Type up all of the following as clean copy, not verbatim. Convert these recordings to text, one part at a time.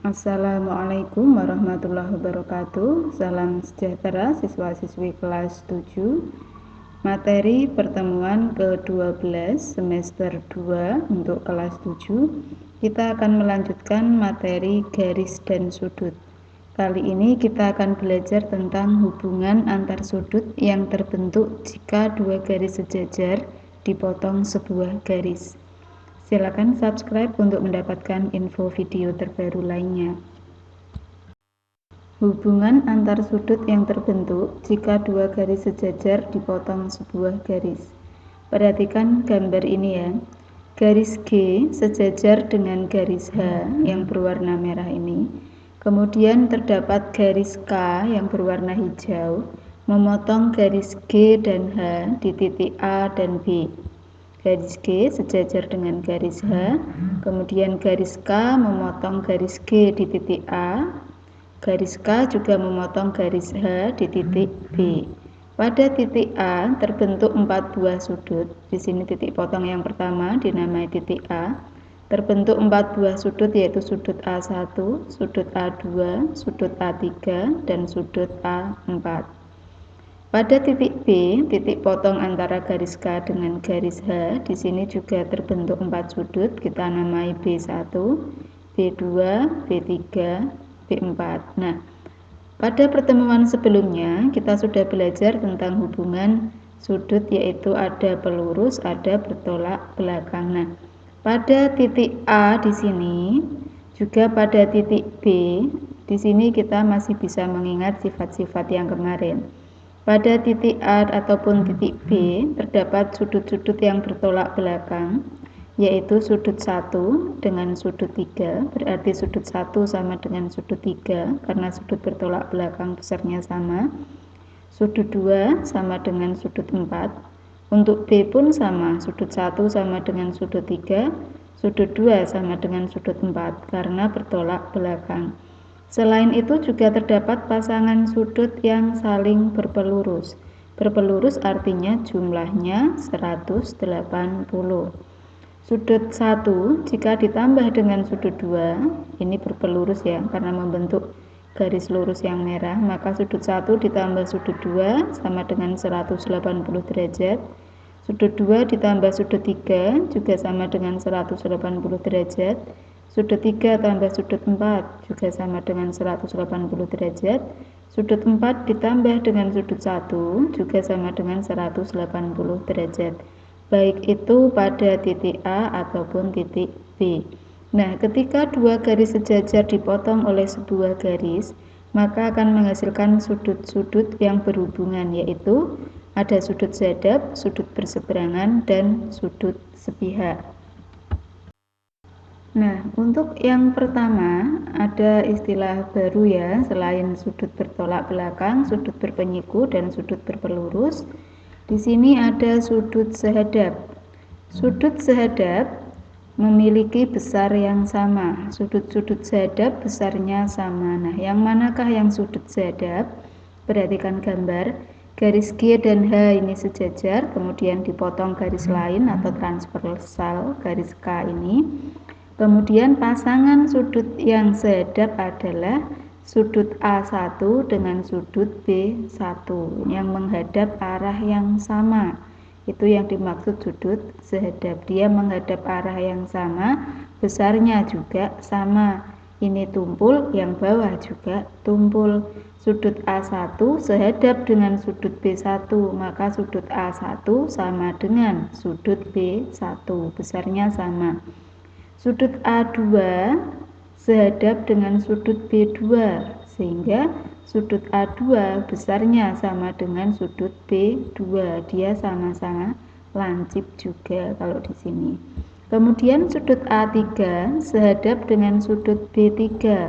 Assalamualaikum warahmatullahi wabarakatuh. Salam sejahtera siswa-siswi kelas 7. Materi pertemuan ke-12 semester 2 untuk kelas 7. Kita akan melanjutkan materi garis dan sudut. Kali ini kita akan belajar tentang hubungan antar sudut yang terbentuk jika dua garis sejajar dipotong sebuah garis. Silakan subscribe untuk mendapatkan info video terbaru lainnya. Hubungan antar sudut yang terbentuk jika dua garis sejajar dipotong sebuah garis. Perhatikan gambar ini ya. Garis G sejajar dengan garis H yang berwarna merah ini. Kemudian terdapat garis K yang berwarna hijau memotong garis G dan H di titik A dan B. Garis G sejajar dengan garis H, kemudian garis K memotong garis G di titik A, garis K juga memotong garis H di titik B. Pada titik A terbentuk 4 buah sudut. Di sini titik potong yang pertama dinamai titik A. Terbentuk 4 buah sudut yaitu sudut A1, sudut A2, sudut A3, dan sudut A4. Pada titik B, titik potong antara garis K dengan garis H, di sini juga terbentuk 4 sudut, kita namai B1, B2, B3, B4. Nah, pada pertemuan sebelumnya kita sudah belajar tentang hubungan sudut, yaitu ada pelurus, ada bertolak belakang. Nah, pada titik A di sini, juga pada titik B, di sini kita masih bisa mengingat sifat-sifat yang kemarin. Pada titik A ataupun titik B terdapat sudut-sudut yang bertolak belakang, yaitu sudut 1 dengan sudut 3, berarti sudut 1 sama dengan sudut 3 karena sudut bertolak belakang besarnya sama. Sudut 2 sama dengan sudut 4. Untuk B pun sama, sudut 1 sama dengan sudut 3, sudut 2 sama dengan sudut 4 karena bertolak belakang. Selain itu juga terdapat pasangan sudut yang saling berpelurus. Berpelurus artinya jumlahnya 180. Sudut 1 jika ditambah dengan sudut 2, ini berpelurus ya, karena membentuk garis lurus yang merah, maka sudut 1 ditambah sudut 2 sama dengan 180 derajat. Sudut 2 ditambah sudut 3 juga sama dengan 180 derajat. Sudut 3 tambah sudut 4 juga sama dengan 180 derajat. Sudut 4 ditambah dengan sudut 1 juga sama dengan 180 derajat. Baik itu pada titik A ataupun titik B. Nah, ketika dua garis sejajar dipotong oleh sebuah garis, maka akan menghasilkan sudut-sudut yang berhubungan, yaitu ada sudut hadap, sudut berseberangan, dan sudut sepihak. Nah, untuk yang pertama ada istilah baru ya, selain sudut bertolak belakang, sudut berpenyiku, dan sudut berpelurus. Di sini ada sudut sehadap. Sudut sehadap memiliki besar yang sama. Sudut-sudut sehadap besarnya sama. Nah, yang manakah yang sudut sehadap? Perhatikan gambar. Garis G dan H ini sejajar, kemudian dipotong garis lain atau transversal garis K ini. Kemudian pasangan sudut yang sehadap adalah sudut A1 dengan sudut B1 yang menghadap arah yang sama. Itu yang dimaksud sudut sehadap. Dia menghadap arah yang sama, besarnya juga sama. Ini tumpul, yang bawah juga tumpul. Sudut A1 sehadap dengan sudut B1, maka sudut A1 sama dengan sudut B1, besarnya sama. Sudut A2 sehadap dengan sudut B2, sehingga sudut A2 besarnya sama dengan sudut B2. Dia sama-sama lancip juga kalau di sini. Kemudian sudut A3 sehadap dengan sudut B3,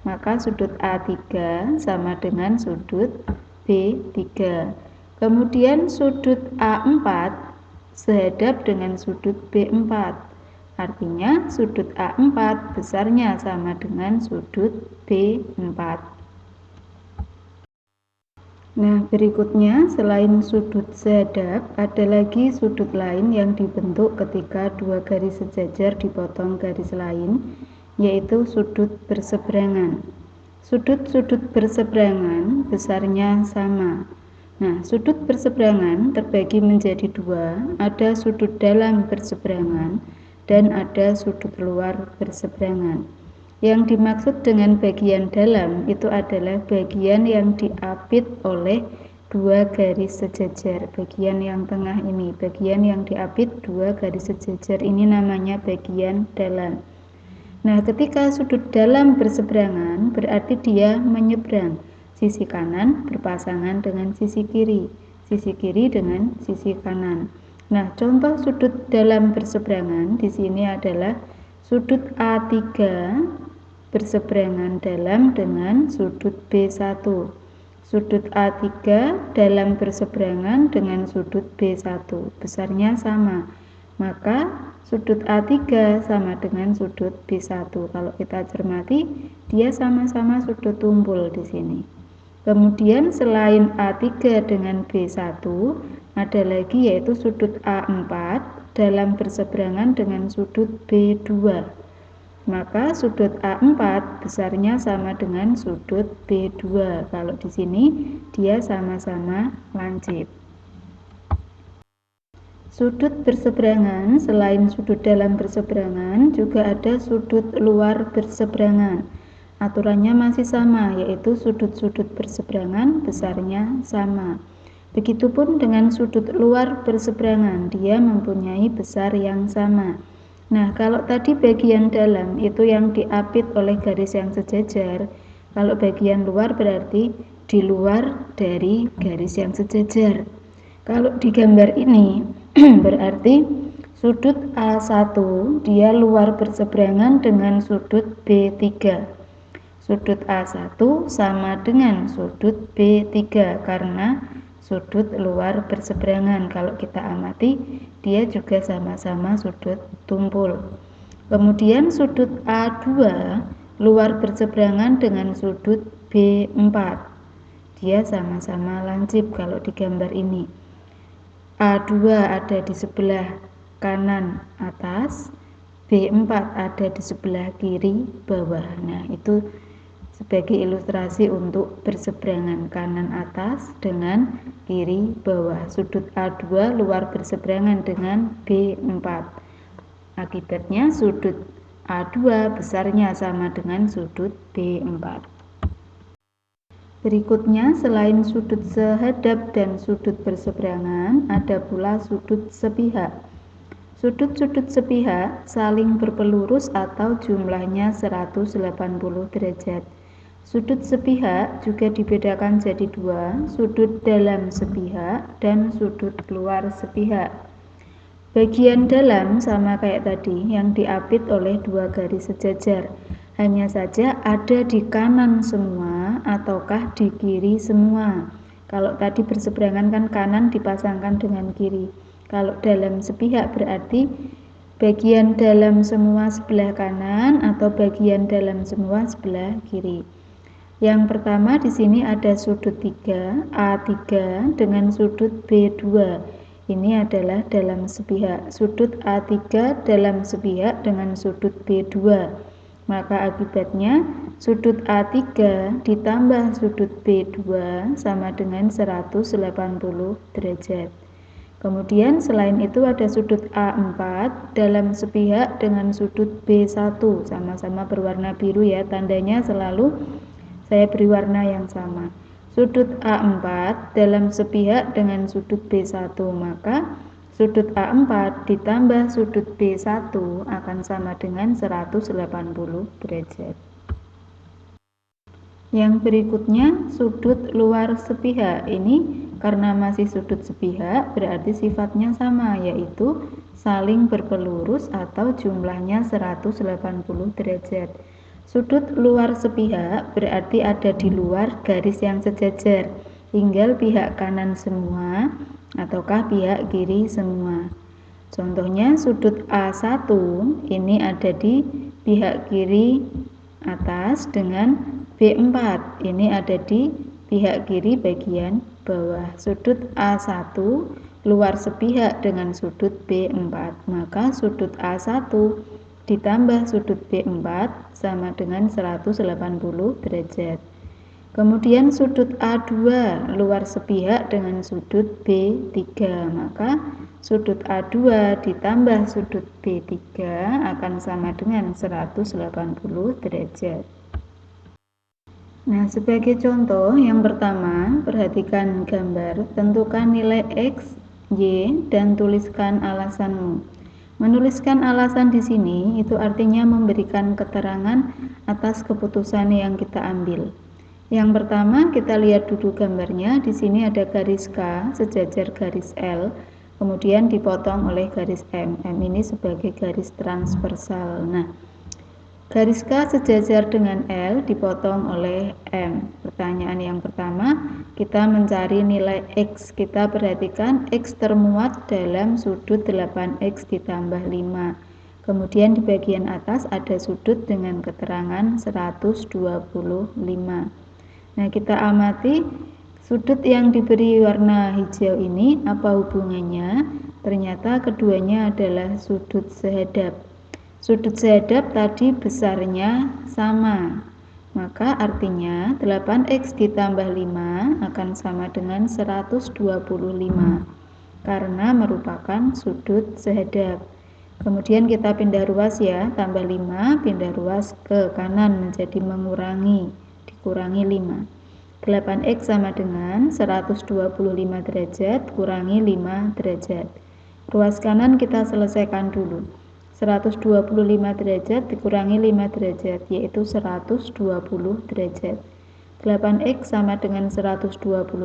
maka sudut A3 sama dengan sudut B3. Kemudian sudut A4 sehadap dengan sudut B4. Artinya sudut A4 besarnya sama dengan sudut B4. Nah, berikutnya selain sudut sehadap, ada lagi sudut lain yang dibentuk ketika dua garis sejajar dipotong garis lain, yaitu sudut berseberangan. Sudut-sudut berseberangan besarnya sama. Nah, sudut berseberangan terbagi menjadi dua, ada sudut dalam berseberangan dan ada sudut luar berseberangan. Yang dimaksud dengan bagian dalam itu adalah bagian yang diapit oleh dua garis sejajar. Bagian yang tengah ini, bagian yang diapit dua garis sejajar ini namanya bagian dalam. Nah, ketika sudut dalam berseberangan berarti dia menyeberang. Sisi kanan berpasangan dengan sisi kiri dengan sisi kanan. Nah, contoh sudut dalam berseberangan di sini adalah sudut A3 berseberangan dalam dengan sudut B1. Sudut A3 dalam berseberangan dengan sudut B1, besarnya sama. Maka sudut A3 sama dengan sudut B1. Kalau kita cermati, dia sama-sama sudut tumpul di sini. Kemudian selain A3 dengan B1, ada lagi yaitu sudut A4 dalam berseberangan dengan sudut B2. Maka sudut A4 besarnya sama dengan sudut B2. Kalau di sini dia sama-sama lancip. Sudut berseberangan selain sudut dalam berseberangan juga ada sudut luar berseberangan. Aturannya masih sama, yaitu sudut-sudut berseberangan besarnya sama. Begitupun dengan sudut luar berseberangan, dia mempunyai besar yang sama. Nah, kalau tadi bagian dalam itu yang diapit oleh garis yang sejajar, kalau bagian luar berarti di luar dari garis yang sejajar. Kalau di gambar ini berarti sudut A1 dia luar berseberangan dengan sudut B3. Sudut A1 sama dengan sudut B3 karena sudut luar berseberangan. Kalau kita amati, dia juga sama-sama sudut tumpul. Kemudian sudut A2 luar berseberangan dengan sudut B4. Dia sama-sama lancip kalau di gambar ini. A2 ada di sebelah kanan atas, B4 ada di sebelah kiri bawah. Nah, itu sebagai ilustrasi untuk berseberangan kanan atas dengan kiri bawah. Sudut A2 luar berseberangan dengan B4. Akibatnya sudut A2 besarnya sama dengan sudut B4. Berikutnya, selain sudut sehadap dan sudut berseberangan, ada pula sudut sepihak. Sudut-sudut sepihak saling berpelurus atau jumlahnya 180 derajat. Sudut sepihak juga dibedakan jadi dua, sudut dalam sepihak dan sudut luar sepihak. Bagian dalam sama kayak tadi, yang diapit oleh dua garis sejajar. Hanya saja ada di kanan semua ataukah di kiri semua. Kalau tadi berseberangan kan kanan dipasangkan dengan kiri. Kalau dalam sepihak berarti bagian dalam semua sebelah kanan atau bagian dalam semua sebelah kiri. Yang pertama di sini ada sudut 3, A3 dengan sudut B2. Ini adalah dalam sepihak. Sudut A3 dalam sepihak dengan sudut B2. Maka akibatnya sudut A3 ditambah sudut B2 sama dengan 180 derajat. Kemudian selain itu ada sudut A4 dalam sepihak dengan sudut B1. Sama-sama berwarna biru ya, tandanya selalu saya beri warna yang sama. Sudut A4 dalam sepihak dengan sudut B1, maka sudut A4 ditambah sudut B1 akan sama dengan 180 derajat. Yang berikutnya sudut luar sepihak. Ini karena masih sudut sepihak berarti sifatnya sama, yaitu saling berpelurus atau jumlahnya 180 derajat. Sudut luar sepihak berarti ada di luar garis yang sejajar, tinggal pihak kanan semua ataukah pihak kiri semua. Contohnya sudut A1 ini ada di pihak kiri atas dengan B4 ini ada di pihak kiri bagian bawah. Sudut A1 luar sepihak dengan sudut B4, maka sudut A1 ditambah sudut B4 sama dengan 180 derajat. Kemudian sudut A2 luar sepihak dengan sudut B3, maka sudut A2 ditambah sudut B3 akan sama dengan 180 derajat. Nah, sebagai contoh yang pertama, perhatikan gambar, tentukan nilai X, Y, dan tuliskan alasanmu. Menuliskan alasan di sini itu artinya memberikan keterangan atas keputusan yang kita ambil. Yang pertama, kita lihat dulu gambarnya. Di sini ada garis K sejajar garis L, kemudian dipotong oleh garis M. M ini sebagai garis transversal. Nah, garis K sejajar dengan L dipotong oleh M. Pertanyaan yang pertama, kita mencari nilai X. Kita perhatikan X termuat dalam sudut 8X ditambah 5. Kemudian di bagian atas ada sudut dengan keterangan 125. Nah, kita amati sudut yang diberi warna hijau ini apa hubungannya? Ternyata keduanya adalah sudut sehadap. Sudut sehadap tadi besarnya sama, maka artinya 8X ditambah 5 akan sama dengan 125 karena merupakan sudut sehadap. Kemudian kita pindah ruas ya, tambah 5, pindah ruas ke kanan menjadi mengurangi, dikurangi 5. 8X sama dengan 125 derajat kurangi 5 derajat. Ruas kanan kita selesaikan dulu. 125 derajat dikurangi 5 derajat, yaitu 120 derajat. 8X sama dengan 120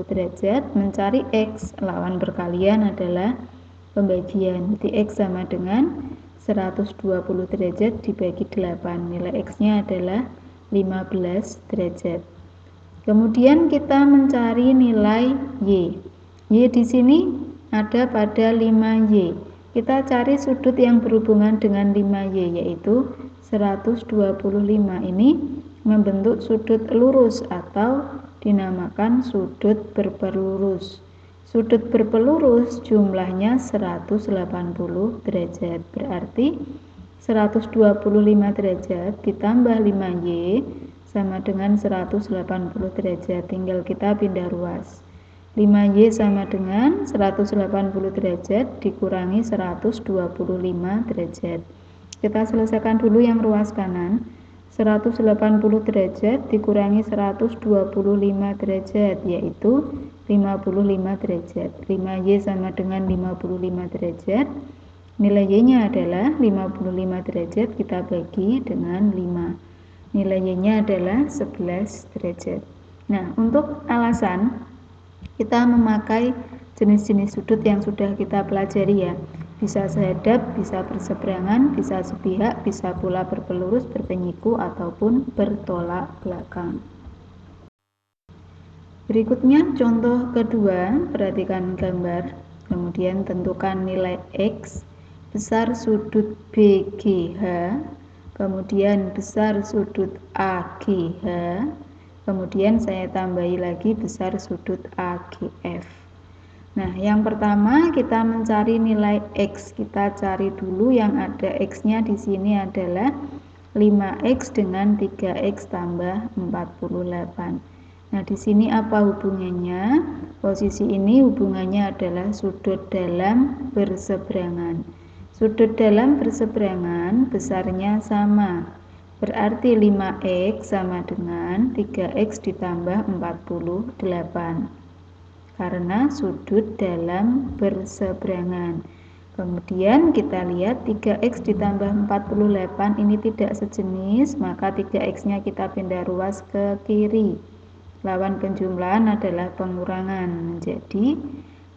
derajat, mencari X, lawan perkalian adalah pembagian. Jadi X sama dengan 120 derajat dibagi 8, nilai X-nya adalah 15 derajat. Kemudian kita mencari nilai Y. Y di sini ada pada 5Y. Kita cari sudut yang berhubungan dengan 5Y, yaitu 125. Ini membentuk sudut lurus atau dinamakan sudut berpelurus. Sudut berpelurus jumlahnya 180 derajat. Berarti 125 derajat ditambah 5Y sama dengan 180 derajat. Tinggal kita pindah ruas. 5Y sama dengan 180 derajat dikurangi 125 derajat. Kita selesaikan dulu yang ruas kanan. 180 derajat dikurangi 125 derajat, yaitu 55 derajat. 5Y sama dengan 55 derajat. Nilai Y-nya adalah 55 derajat, kita bagi dengan 5. Nilai Y-nya adalah 11 derajat. Nah, untuk alasan kita memakai jenis-jenis sudut yang sudah kita pelajari ya. Bisa sehadap, bisa berseberangan, bisa sepihak, bisa pula berpelurus, berpenyiku, ataupun bertolak belakang. Berikutnya contoh kedua, perhatikan gambar. Kemudian tentukan nilai X, besar sudut BGH, kemudian besar sudut AGH, kemudian saya tambahi lagi besar sudut AGF. Nah, yang pertama kita mencari nilai X. Kita cari dulu yang ada X-nya di sini adalah 5X dengan 3X tambah 48. Nah, di sini apa hubungannya? Posisi ini hubungannya adalah sudut dalam berseberangan. Sudut dalam berseberangan besarnya sama. Berarti 5X sama dengan 3X ditambah 48 karena sudut dalam berseberangan. Kemudian kita lihat 3X ditambah 48 ini tidak sejenis, maka 3X-nya kita pindah ruas ke kiri. Lawan penjumlahan adalah pengurangan, menjadi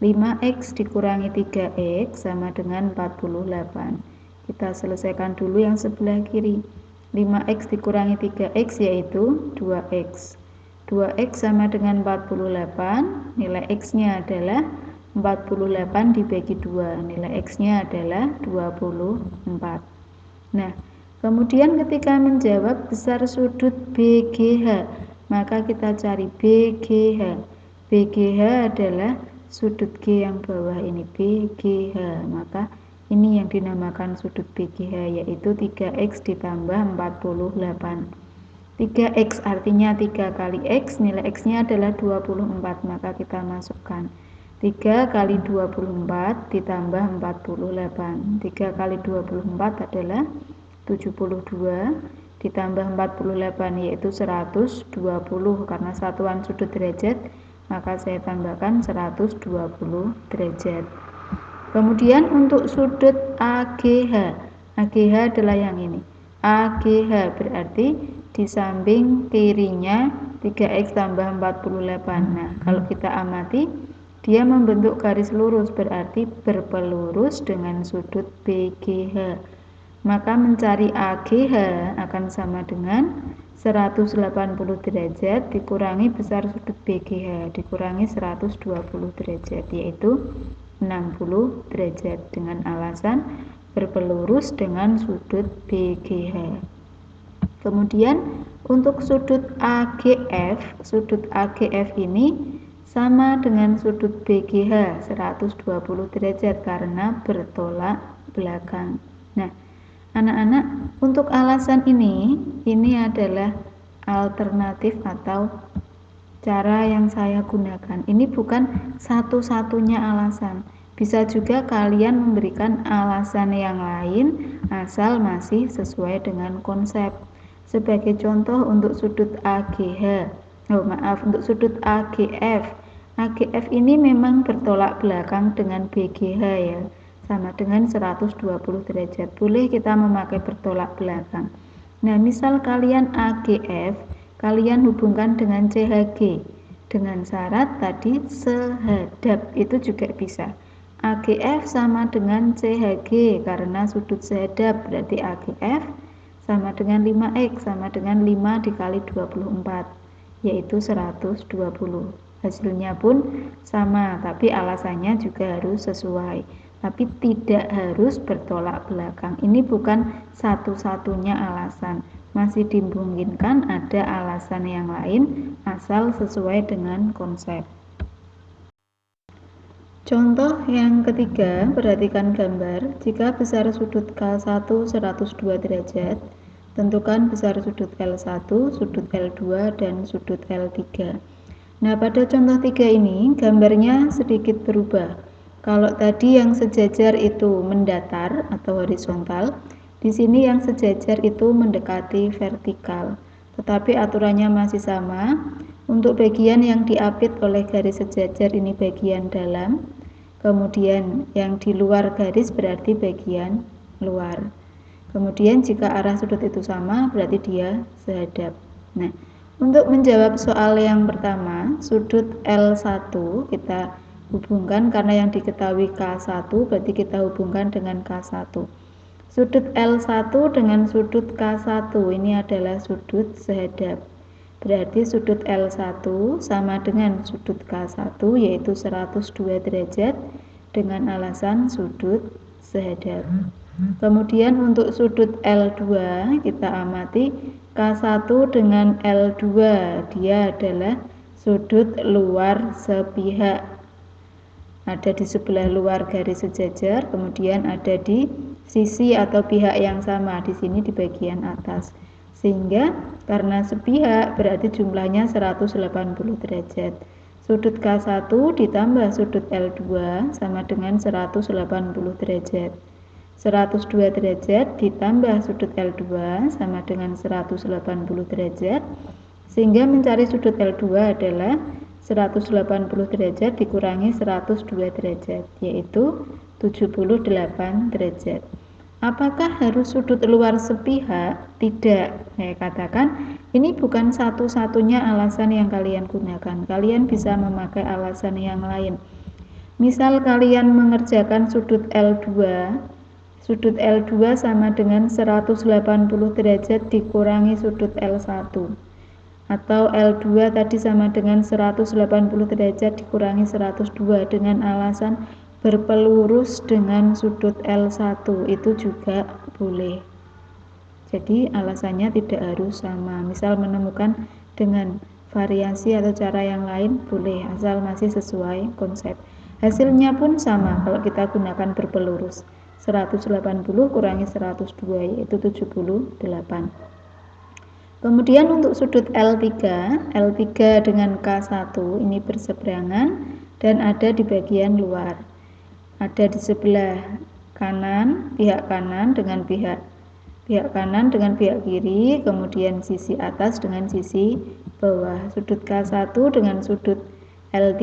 5X dikurangi 3X sama dengan 48. Kita selesaikan dulu yang sebelah kiri. 5X dikurangi 3X yaitu 2X. 2X sama dengan 48, nilai X-nya adalah 48 dibagi 2, nilai X-nya adalah 24. Nah, kemudian ketika menjawab besar sudut BGH, maka kita cari BGH. BGH adalah sudut G yang bawah ini, BGH. Maka Ini yang dinamakan sudut BGH, yaitu 3x ditambah 48. 3x artinya 3 kali x, nilai x-nya adalah 24, maka kita masukkan 3 kali 24 ditambah 48. 3 kali 24 adalah 72 ditambah 48 yaitu 120, karena satuan sudut derajat maka saya tambahkan 120 derajat. Kemudian untuk sudut AGH, AGH adalah yang ini. AGH berarti di samping kirinya 3x tambah 48. Nah, kalau kita amati, dia membentuk garis lurus, berarti berpelurus dengan sudut BGH. Maka mencari AGH akan sama dengan 180 derajat dikurangi besar sudut BGH dikurangi 120 derajat, yaitu 60 derajat, dengan alasan berpelurus dengan sudut BGH. Kemudian untuk sudut AGF ini sama dengan sudut BGH 120 derajat karena bertolak belakang. Nah, anak-anak, untuk alasan ini adalah alternatif atau cara yang saya gunakan. Ini bukan satu-satunya alasan. Bisa juga kalian memberikan alasan yang lain asal masih sesuai dengan konsep. Sebagai contoh untuk sudut AGH, untuk sudut AGF. AGF ini memang bertolak belakang dengan BGH ya, sama dengan 120 derajat. Boleh kita memakai bertolak belakang. Nah, misal kalian AGF, kalian hubungkan dengan CHG dengan syarat tadi sehadap, itu juga bisa. AGF sama dengan CHG karena sudut sehadap, berarti AGF sama dengan 5x sama dengan 5 dikali 24 yaitu 120. Hasilnya pun sama, tapi alasannya juga harus sesuai, tapi tidak harus bertolak belakang. Ini bukan satu-satunya alasan, masih dimungkinkan ada alasan yang lain asal sesuai dengan konsep. Contoh yang ketiga, perhatikan gambar. Jika besar sudut K1 102 derajat, tentukan besar sudut L1, sudut L2, dan sudut L3. Nah, pada contoh 3 ini gambarnya sedikit berubah. Kalau tadi yang sejajar itu mendatar atau horizontal, di sini yang sejajar itu mendekati vertikal. Tetapi aturannya masih sama. Untuk bagian yang diapit oleh garis sejajar ini bagian dalam. Kemudian yang di luar garis berarti bagian luar. Kemudian jika arah sudut itu sama berarti dia sehadap. Nah, untuk menjawab soal yang pertama, sudut L1 kita hubungkan karena yang diketahui K1 berarti kita hubungkan dengan K1. Sudut L1 dengan sudut K1 ini adalah sudut sehadap. Berarti sudut L1 sama dengan sudut K1 yaitu 102 derajat dengan alasan sudut sehadap. Kemudian untuk sudut L2 kita amati K1 dengan L2, dia adalah sudut luar sepihak. Ada di sebelah luar garis sejajar, kemudian ada di sisi atau pihak yang sama, di sini di bagian atas. Sehingga karena sepihak berarti jumlahnya 180 derajat. Sudut K1 ditambah sudut L2 sama dengan 180 derajat. 102 derajat ditambah sudut L2 sama dengan 180 derajat, sehingga mencari sudut L2 adalah 180 derajat dikurangi 102 derajat, yaitu 78 derajat. Apakah harus sudut luar sepihak? Tidak. Saya katakan ini bukan satu-satunya alasan yang kalian gunakan. Kalian bisa memakai alasan yang lain. Misal kalian mengerjakan sudut L2, sudut L2 sama dengan 180 derajat dikurangi sudut L1. Atau L2 tadi sama dengan 180 derajat dikurangi 102 dengan alasan berpelurus dengan sudut L1. Itu juga boleh. Jadi alasannya tidak harus sama. Misal menemukan dengan variasi atau cara yang lain boleh, asal masih sesuai konsep. Hasilnya pun sama kalau kita gunakan berpelurus. 180 kurangi 102 yaitu 78. Kemudian untuk sudut L3 dengan K1 ini berseberangan dan ada di bagian luar. Ada di sebelah kanan, pihak kanan dengan pihak kanan dengan pihak kiri, kemudian sisi atas dengan sisi bawah. Sudut K1 dengan sudut L3,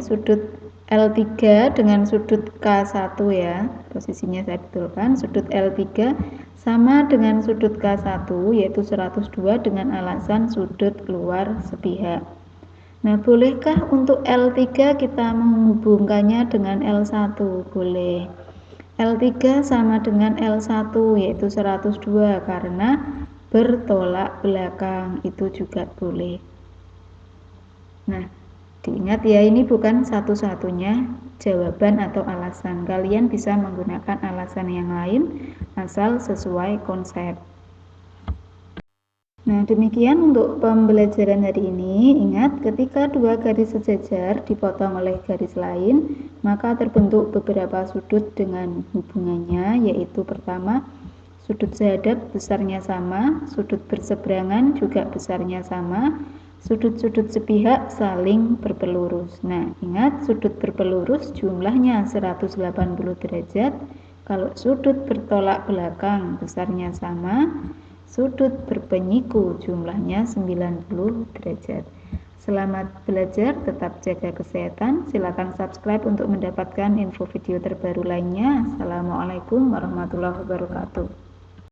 sudut L3 dengan sudut K1 ya, posisinya saya betulkan, sudut L3 sama dengan sudut K1 yaitu 102 dengan alasan sudut keluar sepihak. Nah, bolehkah untuk L3 kita menghubungkannya dengan L1? Boleh. L3 sama dengan L1 yaitu 102 karena bertolak belakang, itu juga boleh. Nah, diingat ya, ini bukan satu-satunya jawaban atau alasan. Kalian bisa menggunakan alasan yang lain asal sesuai konsep. Nah, demikian untuk pembelajaran hari ini. Ingat, ketika dua garis sejajar dipotong oleh garis lain, maka terbentuk beberapa sudut dengan hubungannya, yaitu pertama, sudut sehadap besarnya sama, sudut berseberangan juga besarnya sama, sudut-sudut sepihak saling berpelurus. Nah, ingat, sudut berpelurus jumlahnya 180 derajat, kalau sudut bertolak belakang besarnya sama, sudut berpenyiku jumlahnya 90 derajat. Selamat belajar, tetap jaga kesehatan. Silakan subscribe untuk mendapatkan info video terbaru lainnya. Assalamualaikum warahmatullahi wabarakatuh.